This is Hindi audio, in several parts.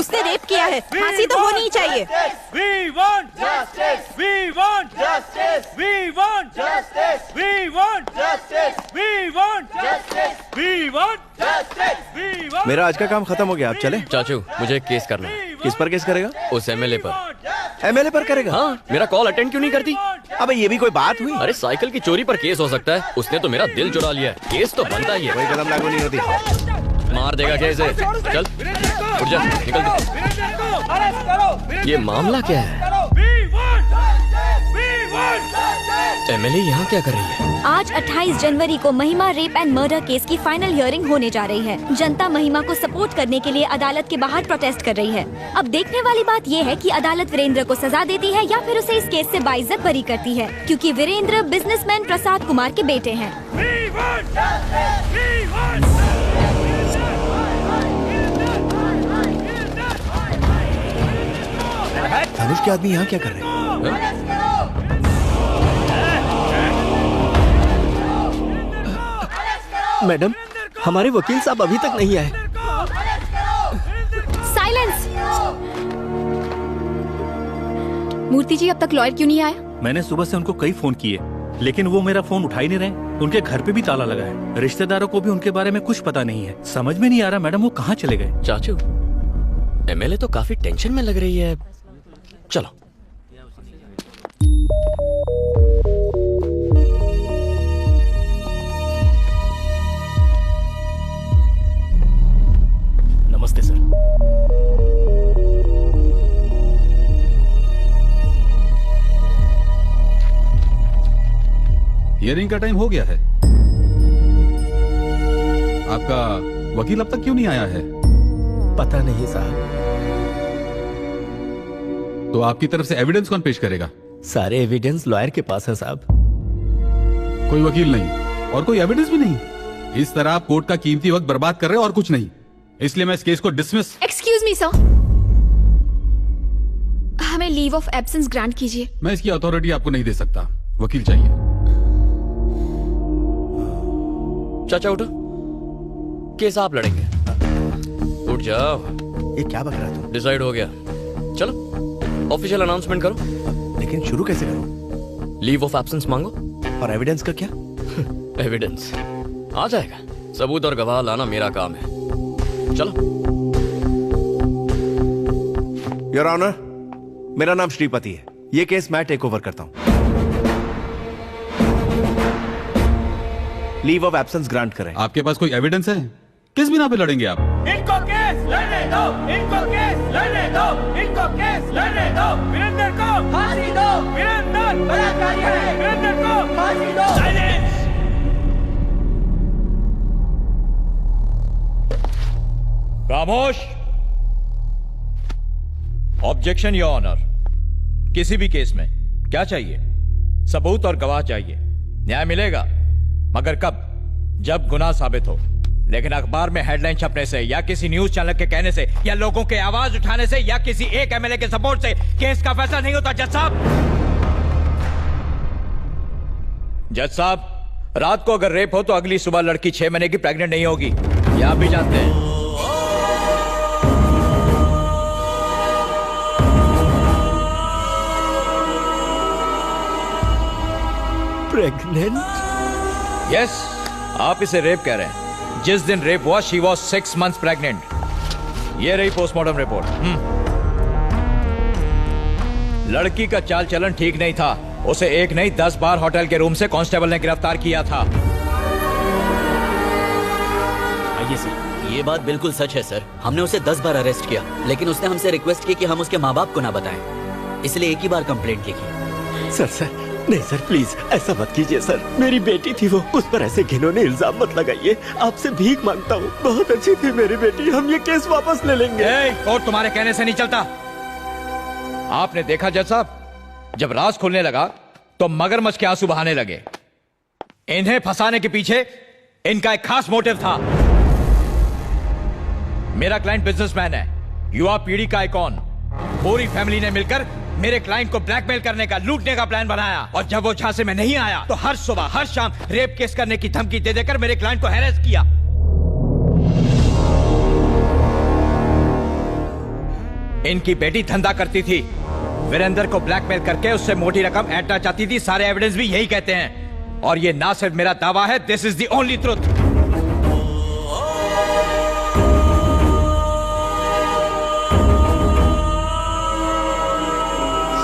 उसने रेप किया है, फांसी तो होनी ही चाहिए। We want justice. We want justice. We want justice. We want justice. We want justice. We want justice. We want। मेरा आज का काम खत्म हो गया, आप चले? चाचू मुझे एक केस करना है। किस पर केस करेगा? उस एमएलए पर। एमएलए पर करेगा? हाँ, मेरा कॉल अटेंड क्यों नहीं करती? अबे ये भी कोई बात हुई? अरे साइकिल की चोरी पर केस हो सकता है, उसने तो मेरा दिल चुरा लिया है, केस तो बनता ही है। कोई कदम लागू नहीं होती। मार देगा केस है। चल उठ जा, निकल दो। ये मामला क्या है? एमएलए यहाँ क्या कर रही है? आज 28 जनवरी को महिमा रेप एंड मर्डर केस की फाइनल हियरिंग होने जा रही है। जनता महिमा को सपोर्ट करने के लिए अदालत के बाहर प्रोटेस्ट कर रही है। अब देखने वाली बात ये है कि अदालत वीरेंद्र को सजा देती है या फिर उसे इस केस से बाइज्जत बरी करती है, क्योंकि वीरेंद्र बिजनेसमैन प्रसाद कुमार के बेटे हैं। धनुष के आदमी यहाँ क्या कर रहे हैं? मैडम, हमारे वकील साहब अभी तक नहीं आए। साइलेंस। मूर्ति जी अब तक लॉयर क्यों नहीं आया? मैंने सुबह से उनको कई फोन किए, लेकिन वो मेरा फोन उठा ही नहीं रहे। उनके घर पे भी ताला लगा है। रिश्तेदारों को भी उनके बारे में कुछ पता नहीं है। समझ में नहीं आ रहा मैडम वो कहाँ चले गए। चाचू एमएलए तो काफी टेंशन में लग रही है। चलो। नमस्ते सर। हियरिंग का टाइम हो गया है। आपका वकील अब तक क्यों नहीं आया है? पता नहीं साहब। तो आपकी तरफ से एविडेंस कौन पेश करेगा? सारे एविडेंस लॉयर के पास है साहब। कोई वकील नहीं और कोई एविडेंस भी नहीं। इस तरह आप कोर्ट का कीमती वक्त बर्बाद कर रहे हो और कुछ नहीं। इसलिए मैं इस केस को डिसमिस। एक्सक्यूज मी सर, हमें लीव ऑफ एब्सेंस ग्रांट कीजिए। मैं इसकी अथॉरिटी आपको नहीं दे सकता। वकील चाहिए। चाचा उठो, केस आप लड़ेंगे। उठ जाओ। ये क्या बक रहा तू? डिसाइड हो गया, चलो ऑफिशियल अनाउंसमेंट करो। लेकिन शुरू कैसे करूं? लीव ऑफ एब्सेंस मांगो। और एविडेंस का क्या? एविडेंस आ जाएगा, सबूत और गवाह लाना मेरा काम है। चलो। योर ऑनर, मेरा नाम श्रीपति है। ये केस मैं टेक ओवर करता हूं। लीव ऑफ एब्सेंस ग्रांट करें। आपके पास कोई एविडेंस है? किस बिना पे लड़ेंगे आप? इनको केस लड़ने दो, इनको केस लड़ने दो, इनको केस लड़ने दो। वीरेंद्र को फांसी दो। वीरेंद्र बलात्कारी है। वीरेंद्र को फांसी दो। साइलेंस। खामोश। Objection your honour. किसी भी केस में क्या चाहिए? सबूत और गवाह चाहिए। न्याय मिलेगा, मगर कब? जब गुनाह साबित हो। लेकिन अखबार में हेडलाइन छपने से या किसी न्यूज चैनल के कहने से या लोगों के आवाज उठाने से या किसी एक एमएलए के सपोर्ट से केस का फैसला नहीं होता। जज साहब, जज साहब, रात को अगर रेप हो तो अगली सुबह लड़की 6 महीने की प्रेग्नेंट नहीं होगी। ये आप भी जानते हैं। प्रेग्नेंट? यस, आप इसे रेप कह रहे हैं। जिस दिन रेप हुआ शी वॉज 6 months प्रेग्नेंट। ये रही पोस्टमार्टम रिपोर्ट। लड़की का चाल चलन ठीक नहीं था। उसे एक नहीं 10 बार होटल के रूम से कांस्टेबल ने गिरफ्तार किया था। आइए सर। ये बात बिल्कुल सच है सर। हमने उसे 10 बार अरेस्ट किया, लेकिन उसने हमसे रिक्वेस्ट की कि हम उसके माँ बाप को ना बताएं, इसलिए एक ही बार कंप्लेंट की। सर नहीं सर, प्लीज ऐसा मत कीजिए सर। मेरी बेटी थी वो, उस पर ऐसे घिनौने इल्जाम मत लगाइए। आपसे भीख मांगता हूँ, बहुत अच्छी थी मेरी बेटी। हम ये केस वापस ले लेंगे। कोर्ट तुम्हारे कहने से नहीं चलता। आपने देखा जज साहब, जब राज खुलने लगा तो मगरमच्छ के आंसू बहाने लगे। इन्हें फंसाने के पीछे इनका एक खास मोटिव था। मेरा क्लाइंट बिजनेसमैन है, युवा पीढ़ी का आइकॉन। पूरी फैमिली ने मिलकर मेरे क्लाइंट को ब्लैकमेल करने का, लूटने का प्लान बनाया। और जब वो झांसे में नहीं आया तो हर सुबह हर शाम रेप केस करने की धमकी दे देकर मेरे क्लाइंट को हैरेस किया। इनकी बेटी धंधा करती थी, वीरेंद्र को ब्लैकमेल करके उससे मोटी रकम ऐंठना चाहती थी। सारे एविडेंस भी यही कहते हैं, और ये ना सिर्फ मेरा दावा है, this is the only truth.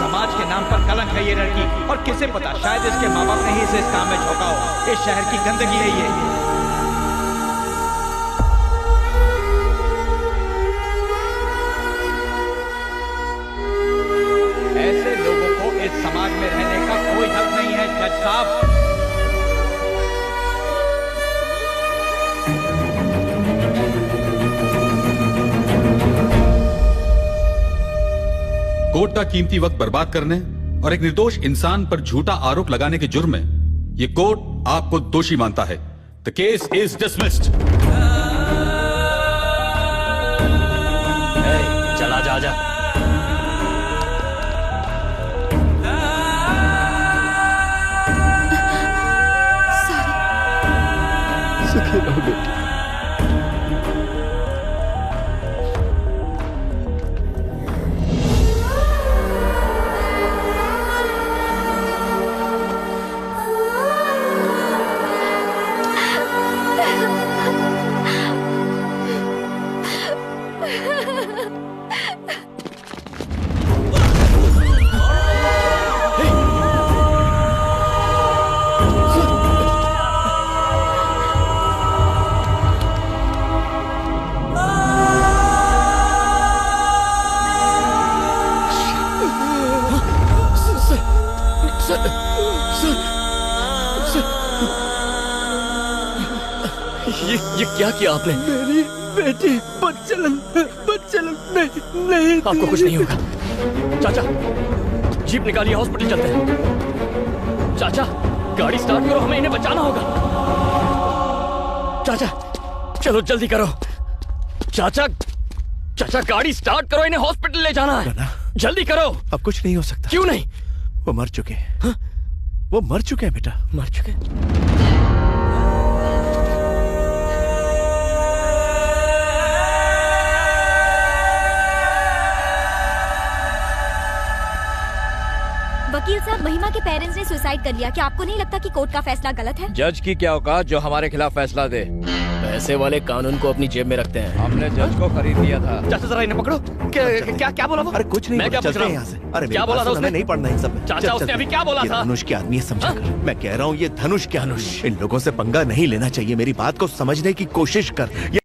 समाज के नाम पर कलंक है ये लड़की, और किसे पता, शायद इसके माँ बाप ने ही इसे इस काम में झोंका हो। इस शहर की गंदगी है ये। ऐसे लोगों को इस समाज में रहने का कोई हक नहीं है जज साहब। कोर्ट का कीमती वक्त बर्बाद करने और एक निर्दोष इंसान पर झूठा आरोप लगाने के जुर्म में ये कोर्ट आपको दोषी मानता है। The case is dismissed. चला जा जा। सुखी रहो बेटी। ये क्या किया आपने? मेरी बेटी बदचलन नहीं आपको कुछ नहीं होगा। चाचा, जीप निकालिए, हॉस्पिटल चलते हैं। चाचा, गाड़ी स्टार्ट करो, हमें इन्हें बचाना होगा। चाचा, चलो जल्दी करो। चाचा, चाचा गाड़ी स्टार्ट करो, इन्हें हॉस्पिटल ले जाना है। जल्दी करो। अब कुछ नहीं हो सकता। क्यों नहीं? वो मर चुके हैं। हाँ? वो मर चुके हैं बेटा। मर चुके? वकील साहब, महिमा के पेरेंट्स ने सुसाइड कर लिया। क्या आपको नहीं लगता कि कोर्ट का फैसला गलत है? जज की क्या औकात जो हमारे खिलाफ फैसला दे। पैसे वाले कानून को अपनी जेब में रखते हैं। हमने जज को खरीद लिया था। चाचा जरा इन्हें पकड़ो। क्या बोला वो? अरे कुछ नहीं, मैं क्या पूछ रहा हूँ? यहाँ से। अरे क्या बोला था उसने? नहीं पढ़ना इन सब। चाचा उसने अभी क्या बोला था? धनुष के आदमी है, समझा कर। मैं कह रहा हूँ ये धनुष के धनुष। इन लोगों से पंगा नहीं लेना चाहिए। मेरी बात को समझने की कोशिश कर।